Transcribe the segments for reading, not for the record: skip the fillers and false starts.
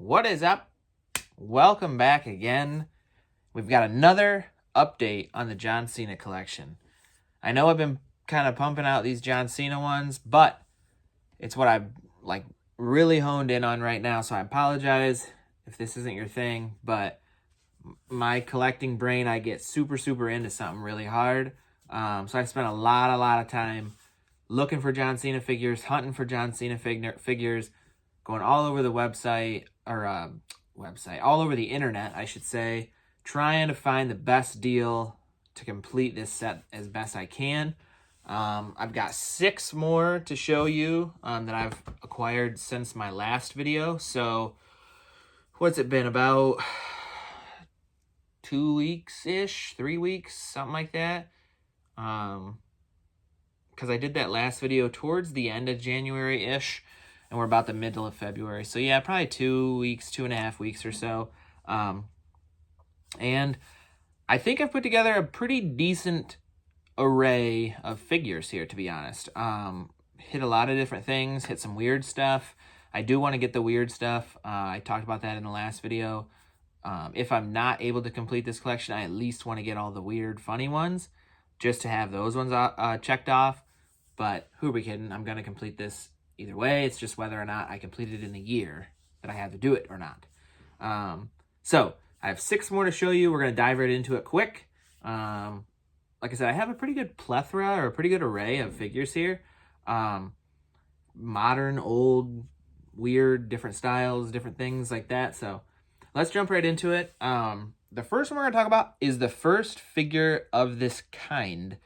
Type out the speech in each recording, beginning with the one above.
What is up? Welcome back again. We've got another update on the John Cena collection. I know I've been kind of pumping out these John Cena ones, but it's what I've really honed in on right now, so I apologize if this isn't your thing, but my collecting brain, I get super into something really hard. So I spent a lot of time looking for John Cena figures, hunting for John Cena figures, going all over the website, all over the internet, I should say, trying to find the best deal to complete this set as best I can. I've got 6 more to show you that I've acquired since my last video. So what's it been, about 2 weeks-ish, 3 weeks, something like that. Because I did that last video towards the end of January-ish, and we're about the middle of February. So yeah, probably 2 weeks, 2.5 weeks or so. And I think I've put together a pretty decent array of figures here, to be honest. Hit a lot of different things, hit some weird stuff. I do want to get the weird stuff. I talked about that in the last video. If I'm not able to complete this collection, I at least want to get all the weird, funny ones, just to have those ones checked off. But who are we kidding? I'm going to complete this either way. It's just whether or not I complete it in the year that I have to do it or not. So I have 6 more to show you. We're going to dive right into it quick. Like I said, I have a pretty good plethora, or a pretty good array of figures here. Modern, old, weird, different styles, different things like that. So let's jump right into it. The first one we're going to talk about is the first figure of this kind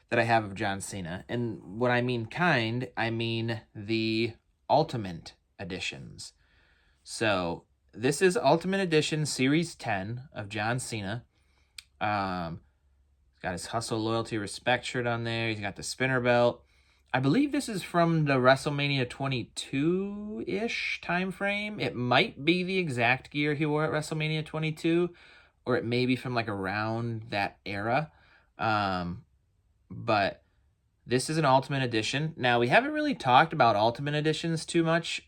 that I have of John Cena. And when I mean kind, I mean the Ultimate Editions. So this is Ultimate Edition Series 10 of John Cena. He's got his Hustle, Loyalty, Respect shirt on there. He's got the spinner belt. I believe this is from the WrestleMania 22-ish time frame. It might be the exact gear he wore at WrestleMania 22, or it may be from like around that era. But this is an Ultimate Edition. Now, we haven't really talked about Ultimate Editions too much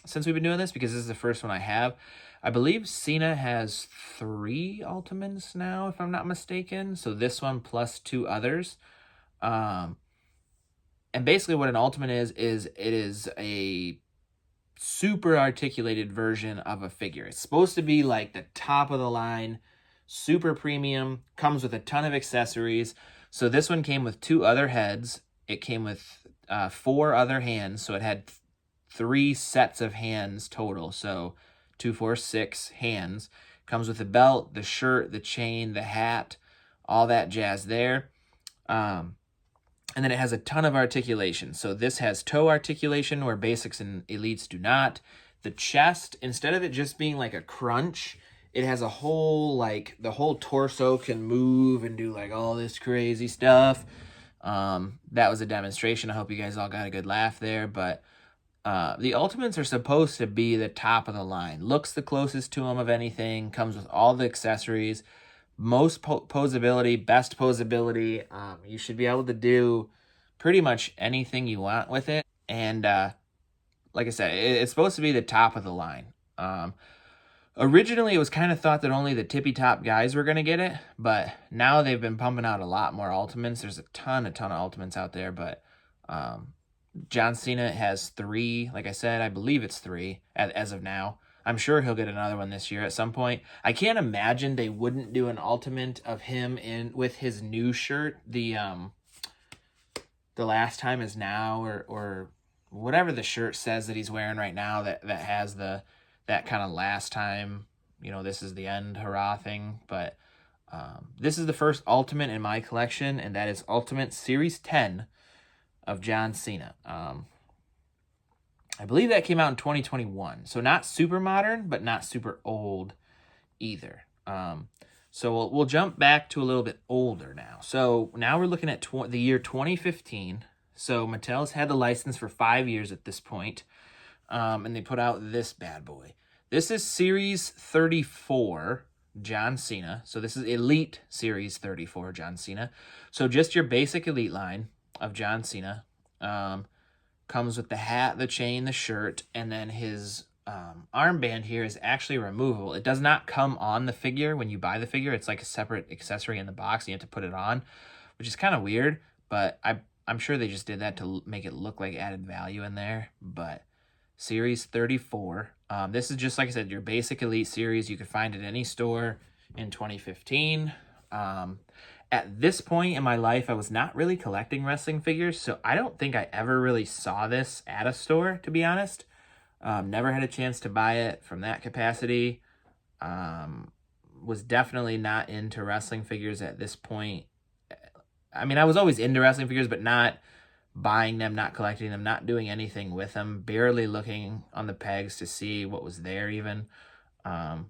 since we've been doing this, because this is the first one I have. I believe Cena has 3 Ultimates now, if I'm not mistaken. So this one plus 2 others. And basically what an Ultimate is it is a super articulated version of a figure. It's supposed to be like the top of the line, super premium, comes with a ton of accessories. So this one came with 2 other heads. It came with 4 other hands. So it had 3 sets of hands total. So 2, 4, 6 hands. Comes with the belt, the shirt, the chain, the hat, all that jazz there. And then it has a ton of articulation. So this has toe articulation where basics and elites do not. The chest, instead of it just being like a crunch, it has a whole, like, the whole torso can move and do like all this crazy stuff. That was a demonstration. I hope you guys all got a good laugh there. But the Ultimates are supposed to be the top of the line. Looks the closest to them of anything. Comes with all the accessories. Most posability, best posability. You should be able to do pretty much anything you want with it. And like I said, it's supposed to be the top of the line. Originally, it was kind of thought that only the tippy-top guys were going to get it, but now they've been pumping out a lot more Ultimates. There's a ton of Ultimates out there, but John Cena has 3. Like I said, I believe it's 3 as of now. I'm sure he'll get another one this year at some point. I can't imagine they wouldn't do an Ultimate of him with his new shirt, the Last Time Is Now, or whatever the shirt says that he's wearing right now that has that kind of last time, this is the end hurrah thing. But this is the first Ultimate in my collection, and that is Ultimate Series 10 of John Cena. I believe that came out in 2021. So not super modern, but not super old either. So we'll jump back to a little bit older now. So now we're looking at the year 2015. So Mattel's had the license for 5 years at this point. And they put out this bad boy. This is Series 34 John Cena. So this is Elite Series 34 John Cena. So just your basic Elite line of John Cena. Comes with the hat, the chain, the shirt, and then his armband here is actually removable. It does not come on the figure when you buy the figure. It's like a separate accessory in the box. And you have to put it on, which is kind of weird, but I'm sure they just did that to make it look like added value in there. But Series 34. This is just, like I said, your basic Elite Series. You could find it at any store in 2015. At this point in my life, I was not really collecting wrestling figures, so I don't think I ever really saw this at a store, to be honest. Never had a chance to buy it from that capacity. Was definitely not into wrestling figures at this point. I mean, I was always into wrestling figures, but not buying them, not collecting them, not doing anything with them, barely looking on the pegs to see what was there even.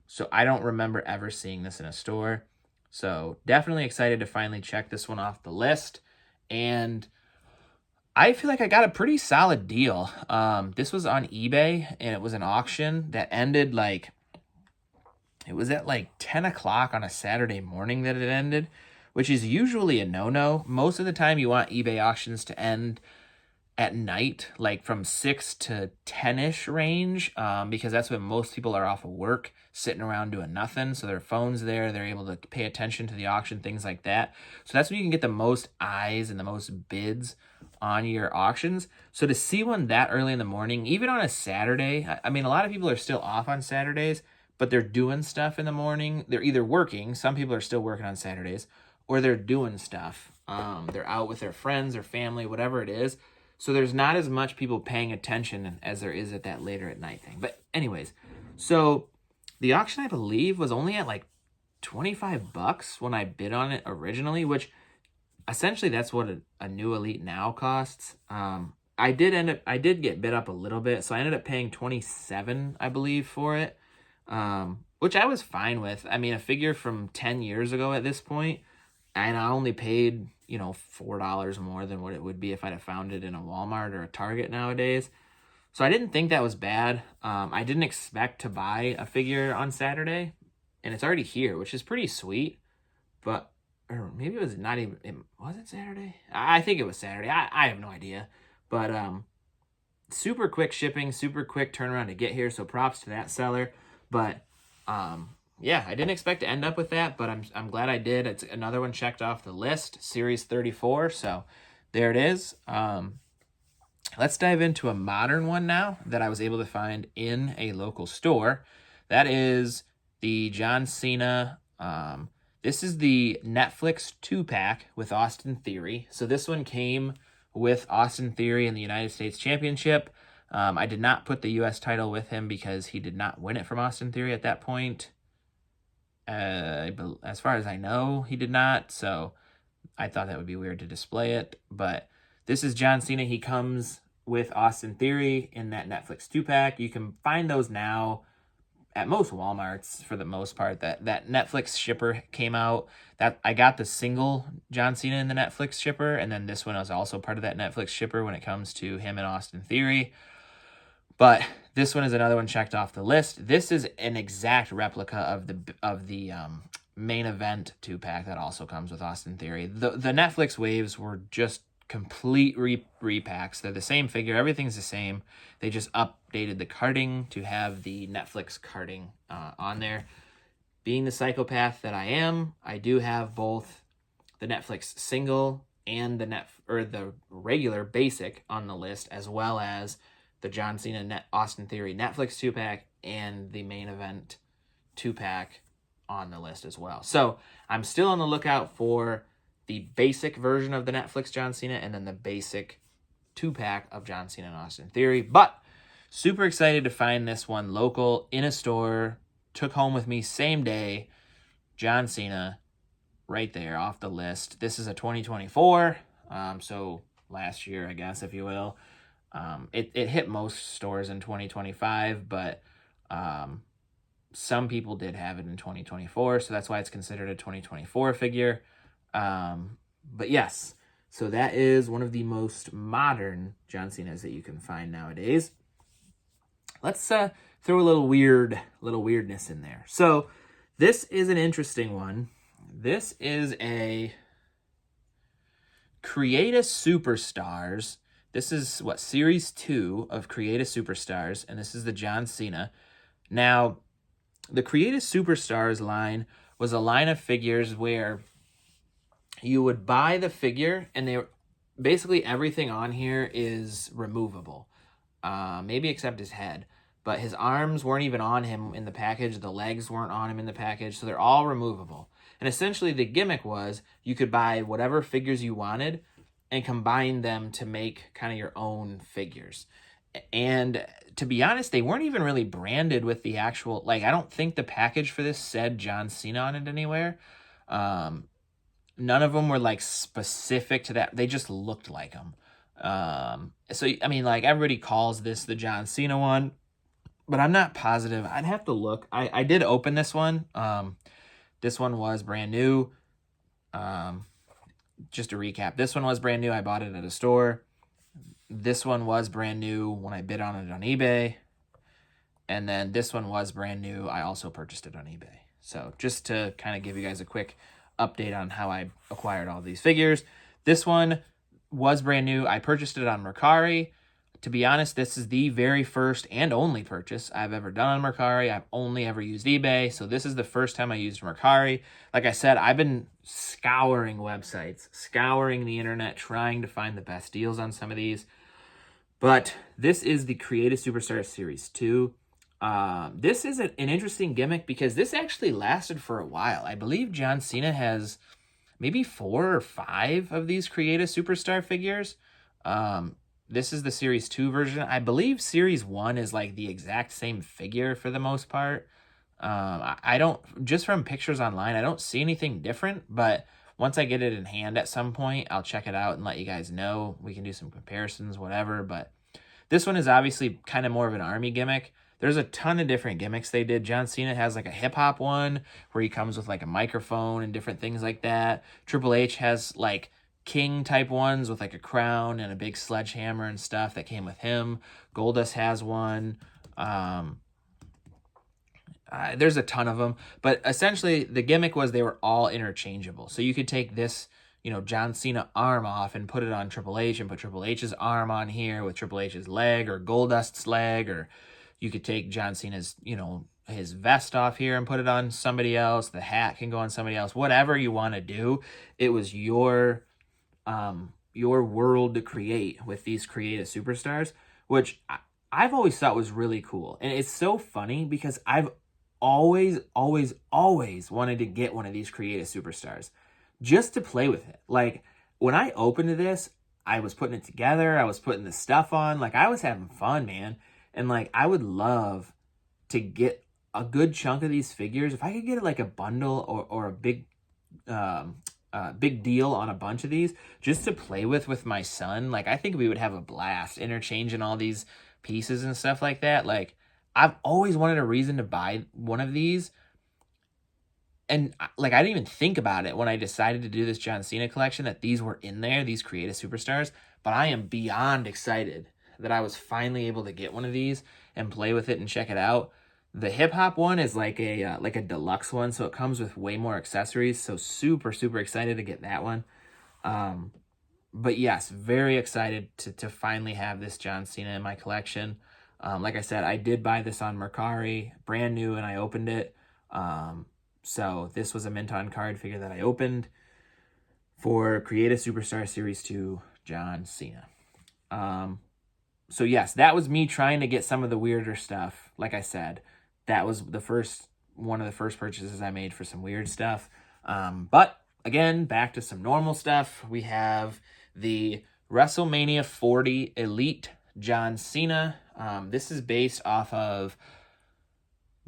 So I don't remember ever seeing this in a store. So definitely excited to finally check this one off the list. And I feel like I got a pretty solid deal. This was on eBay, and it was an auction that ended it was at 10 o'clock on a Saturday morning that it ended, which is usually a no-no. Most of the time you want eBay auctions to end at night, like from 6 to 10-ish range, because that's when most people are off of work, sitting around doing nothing. So their phone's there, they're able to pay attention to the auction, things like that. So that's when you can get the most eyes and the most bids on your auctions. So to see one that early in the morning, even on a Saturday, I mean, a lot of people are still off on Saturdays, but they're doing stuff in the morning. They're either working, some people are still working on Saturdays, or they're doing stuff. They're out with their friends or family, whatever it is. So there's not as much people paying attention as there is at that later at night thing. But anyways, so the auction, I believe, was only at $25 when I bid on it originally, which essentially that's what a new Elite now costs. I did get bid up a little bit, so I ended up paying $27, I believe, for it, which I was fine with. I mean, a figure from 10 years ago at this point, and I only paid, $4 more than what it would be if I'd have found it in a Walmart or a Target nowadays. So I didn't think that was bad. I didn't expect to buy a figure on Saturday, and it's already here, which is pretty sweet. But, or maybe it was not even, was it Saturday? I think it was Saturday. I have no idea. But super quick shipping, super quick turnaround to get here, so props to that seller. But yeah, I didn't expect to end up with that, but I'm glad I did. It's another one checked off the list, Series 34. So there it is. Let's dive into a modern one now that I was able to find in a local store. That is the John Cena. This is the Netflix 2-pack with Austin Theory. So this one came with Austin Theory in the United States Championship. I did not put the U.S. title with him because he did not win it from Austin Theory at that point. As far as I know, he did not, so I thought that would be weird to display it. But this is John Cena. He comes with Austin Theory in that Netflix 2-pack. You can find those now at most Walmarts for the most part. That Netflix shipper came out. That I got the single John Cena in the Netflix shipper, and then this one was also part of that Netflix shipper when it comes to him and Austin Theory. But this one is another one checked off the list. This is an exact replica of the main event 2-pack that also comes with Austin Theory. The Netflix waves were just complete repacks. They're the same figure. Everything's the same. They just updated the carding to have the Netflix carding on there. Being the psychopath that I am, I do have both the Netflix single and the regular basic on the list, as well as the John Cena Austin Theory Netflix 2-pack and the main event 2-pack on the list as well. So I'm still on the lookout for the basic version of the Netflix John Cena and then the basic 2-pack of John Cena and Austin Theory. But super excited to find this one local in a store. Took home with me same day. John Cena right there off the list. This is a 2024. So last year, I guess, if you will. It hit most stores in 2025, but some people did have it in 2024, so that's why it's considered a 2024 figure. But yes, so that is one of the most modern John Cenas that you can find nowadays. Let's throw a little weirdness in there. So this is an interesting one. This is a Create a Superstars This is what, Series 2 of Create a Superstars, and this is the John Cena. Now, the Create a Superstars line was a line of figures where you would buy the figure, and they basically everything on here is removable. Maybe except his head. But his arms weren't even on him in the package. The legs weren't on him in the package. So they're all removable. And essentially the gimmick was you could buy whatever figures you wanted and combine them to make kind of your own figures. And to be honest, they weren't even really branded with the actual, like, I don't think the package for this said John Cena on it anywhere. None of them were like specific to that. They just looked like them. So, I mean, like, everybody calls this the John Cena one, but I'm not positive. I'd have to look. I did open this one. This one was brand new. Just to recap, this one was brand new. I bought it at a store. This one was brand new when I bid on it on eBay. And then this one was brand new. I also purchased it on eBay. So just to kind of give you guys a quick update on how I acquired all these figures. This one was brand new. I purchased it on Mercari. To be honest, this is the very first and only purchase I've ever done on Mercari. I've only ever used eBay, so this is the first time I used Mercari. Like I said, I've been scouring websites, scouring the internet, trying to find the best deals on some of these. But this is the Create a Superstar Series 2. This is an interesting gimmick because this actually lasted for a while. I believe John Cena has maybe 4 or 5 of these Create a Superstar figures. This is the Series 2 version. I believe Series 1 is like the exact same figure for the most part. I don't, just from pictures online, I don't see anything different, but once I get it in hand at some point, I'll check it out and let you guys know. We can do some comparisons, whatever, but this one is obviously kind of more of an army gimmick. There's a ton of different gimmicks they did. John Cena has like a hip-hop one where he comes with like a microphone and different things like that. Triple H has like king type ones with like a crown and a big sledgehammer and stuff that came with him. Goldust has one. There's a ton of them, but essentially the gimmick was they were all interchangeable. So you could take this, John Cena arm off and put it on Triple H and put Triple H's arm on here with Triple H's leg or Goldust's leg, or you could take John Cena's, his vest off here and put it on somebody else. The hat can go on somebody else. Whatever you want to do, it was your world to create with these Create a Superstars, which I've always thought was really cool. And it's so funny because I've always wanted to get one of these Create a Superstars just to play with it. Like, when I opened this, I was putting it together. I was putting the stuff on. Like, I was having fun, man. And, like, I would love to get a good chunk of these figures. If I could get, like, a bundle or a big deal on a bunch of these just to play with my son, like, I think we would have a blast interchanging all these pieces and stuff like that. Like, I've always wanted a reason to buy one of these. And, like, I didn't even think about it when I decided to do this John Cena collection that these were in there, these Create a Superstars. But I am beyond excited that I was finally able to get one of these and play with it and check it out. The hip hop one is like a deluxe one, so it comes with way more accessories. So super excited to get that one. But yes, very excited to finally have this John Cena in my collection. Like I said, I did buy this on Mercari, brand new, and I opened it. So this was a mint on card figure that I opened for Create a Superstar Series 2 John Cena. So yes, that was me trying to get some of the weirder stuff. Like I said, that was one of the first purchases I made for some weird stuff. But again, back to some normal stuff. We have the WrestleMania 40 Elite John Cena. This is based off of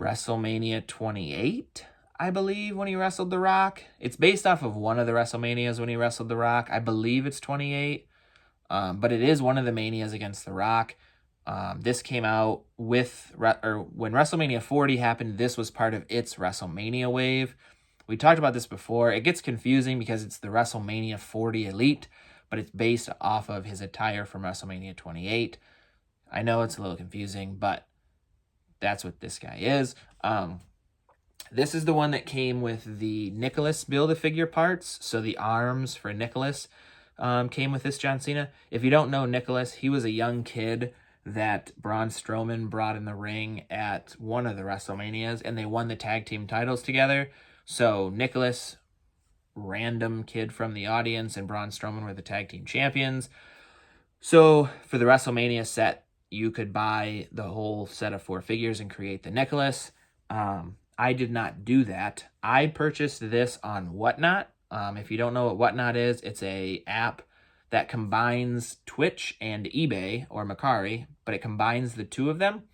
WrestleMania 28, I believe, when he wrestled The Rock. It's based off of one of the WrestleManias when he wrestled The Rock. I believe it's 28. But it is one of the Manias against The Rock. This came out when WrestleMania 40 happened. This was part of its WrestleMania wave. We talked about this before. It gets confusing because it's the WrestleMania 40 Elite, but it's based off of his attire from WrestleMania 28. I know it's a little confusing, but that's what this guy is. This is the one that came with the Nicholas Build-A-Figure parts. So the arms for Nicholas. came with this John Cena. If you don't know Nicholas, he was a young kid that Braun Strowman brought in the ring at one of the WrestleManias, and they won the tag team titles together. So Nicholas, random kid from the audience, and Braun Strowman were the tag team champions. So for the WrestleMania set, you could buy the whole set of 4 figures and create the Nicholas. I did not do that. I purchased this on Whatnot. If you don't know what Whatnot is, it's a app that combines Twitch and eBay or Mercari, but it combines the two of them.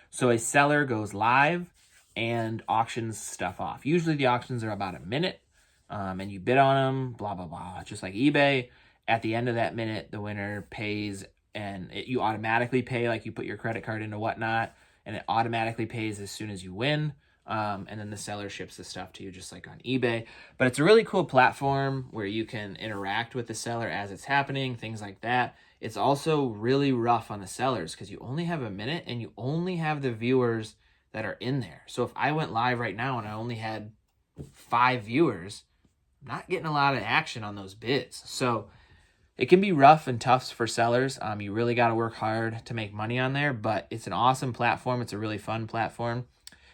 So a seller goes live and auctions stuff off. Usually the auctions are about a minute, and you bid on them, blah, blah, blah. Just like eBay, at the end of that minute, the winner pays, and you automatically pay, like you put your credit card into Whatnot, and it automatically pays as soon as you win. And then the seller ships the stuff to you just like on eBay. But it's a really cool platform where you can interact with the seller as it's happening, things like that. It's also really rough on the sellers because you only have a minute and you only have the viewers that are in there. So if I went live right now and I only had 5 viewers, I'm not getting a lot of action on those bids. So it can be rough and tough for sellers. You really got to work hard to make money on there, but it's an awesome platform. It's a really fun platform.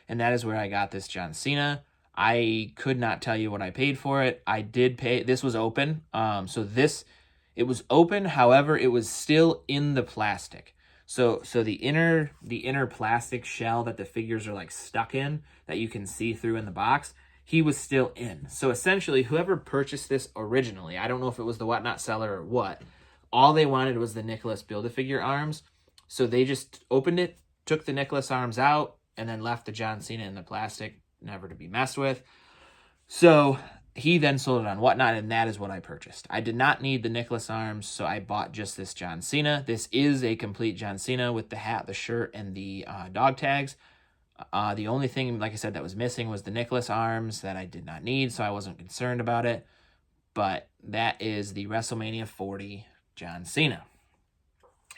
And that is where I got this John Cena. I could not tell you what I paid for it. I did pay. This was open. It was open. However, it was still in the plastic. So the inner plastic shell that the figures are like stuck in, that you can see through in the box, he was still in. So essentially, whoever purchased this originally, I don't know if it was the Whatnot seller or what, all they wanted was the Nicholas Build-A-Figure arms. So they just opened it, took the Nicholas arms out, and then left the John Cena in the plastic, never to be messed with. So he then sold it on Whatnot, and that is what I purchased. I did not need the Nicholas arms, so I bought just this John Cena. This is a complete John Cena with the hat, the shirt, and the dog tags. The only thing, like I said, that was missing was the Nicholas arms that I did not need, so I wasn't concerned about it. But that is the WrestleMania 40 John Cena.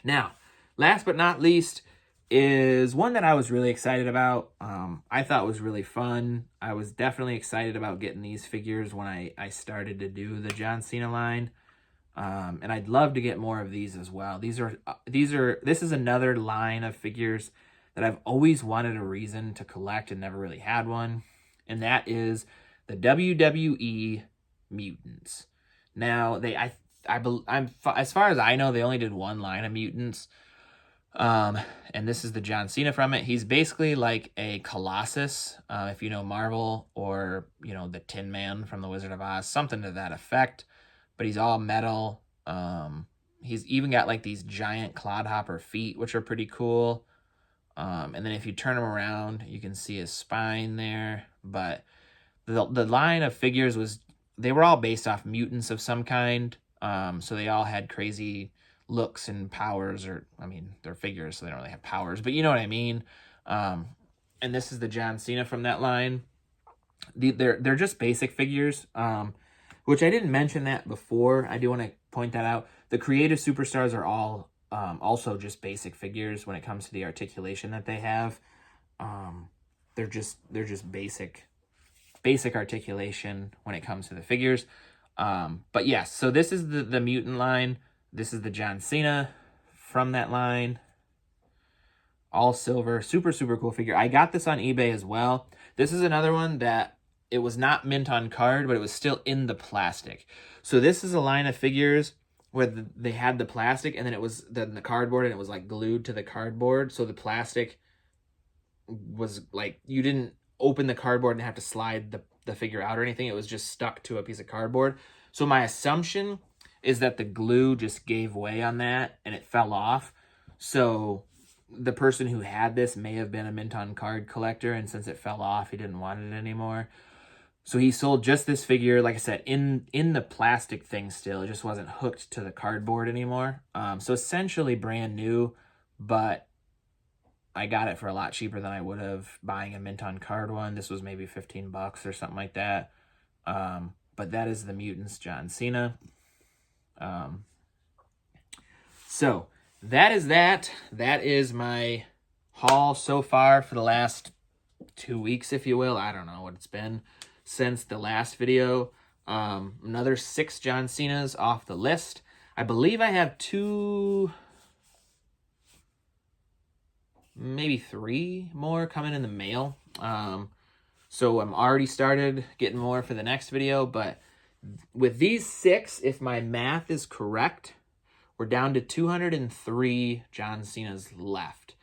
Now, last but not least, is one that I was really excited about. I thought was really fun. I was definitely excited about getting these figures when I started to do the John Cena line. And I'd love to get more of these as well. This is another line of figures that I've always wanted a reason to collect and never really had one. And that is the WWE Mutants. Now, as far as I know, they only did one line of mutants. And this is the John Cena from it. He's basically like a Colossus, if you know Marvel, or, you know, the Tin Man from The Wizard of Oz, something to that effect. But he's all metal. He's even got like these giant clodhopper feet, which are pretty cool. And then if you turn him around, you can see his spine there. But the line of figures they were all based off mutants of some kind. So they all had crazy looks and powers, or I mean, they're figures, so they don't really have powers, but you know what I mean. And this is the John Cena from that line. They're just basic figures, which I didn't mention that before. I do want to point that out. The creative superstars are all also just basic figures when it comes to the articulation that they have. They're just basic articulation when it comes to the figures. But yes, so this is the mutant line. This is the John Cena from that line. All silver. Super, super cool figure. I got this on eBay as well. This is another one that it was not mint on card, but it was still in the plastic. So this is a line of figures where they had the plastic, and then it was the cardboard, and it was like glued to the cardboard. So the plastic was like, you didn't open the cardboard and have to slide the figure out or anything. It was just stuck to a piece of cardboard. So my assumption is that the glue just gave way on that and it fell off. So the person who had this may have been a mint on card collector, and since it fell off, he didn't want it anymore. So he sold just this figure, like I said, in the plastic thing still. It just wasn't hooked to the cardboard anymore. So essentially brand new, but I got it for a lot cheaper than I would have buying a mint on card one. This was maybe $15 or something like that. But that is the Mutants John Cena. So that is that. That is my haul so far for the last 2 weeks, if you will. I don't know what it's been since the last video. Another 6 John Cenas off the list. I believe I have 2, maybe 3 more coming in the mail. So I'm already started getting more for the next video, but with these 6, if my math is correct, we're down to 203 John Cena's left.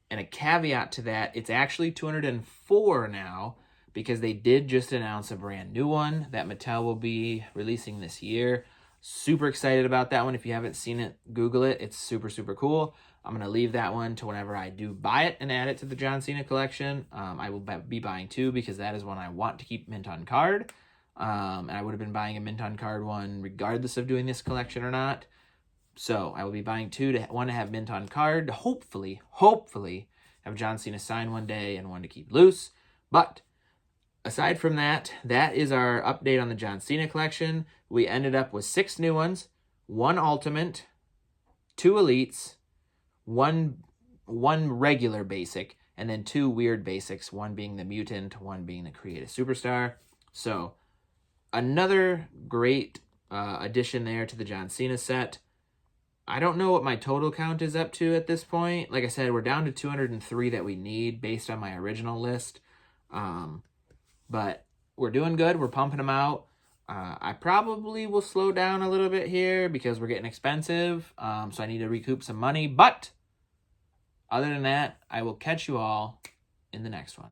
And a caveat to that, it's actually 204 now, because they did just announce a brand new one that Mattel will be releasing this year. Super excited about that one. If you haven't seen it, Google it. It's super, super cool. I'm going to leave that one to whenever I do buy it and add it to the John Cena collection. I will be buying 2 because that is one I want to keep mint on card. And I would have been buying a mint on card one regardless of doing this collection or not. So I will be buying 2, one to have mint on card, to hopefully have John Cena sign one day, and one to keep loose. But aside from that, that is our update on the John Cena collection. We ended up with 6 new ones, 1 Ultimate, 2 Elites, one regular basic, and then 2 weird basics, one being the Mutant, one being the Creative Superstar. So another great addition there to the John Cena set. I don't know what my total count is up to at this point. Like I said, we're down to 203 that we need based on my original list. But we're doing good. We're pumping them out. I probably will slow down a little bit here because we're getting expensive. So I need to recoup some money. But other than that, I will catch you all in the next one.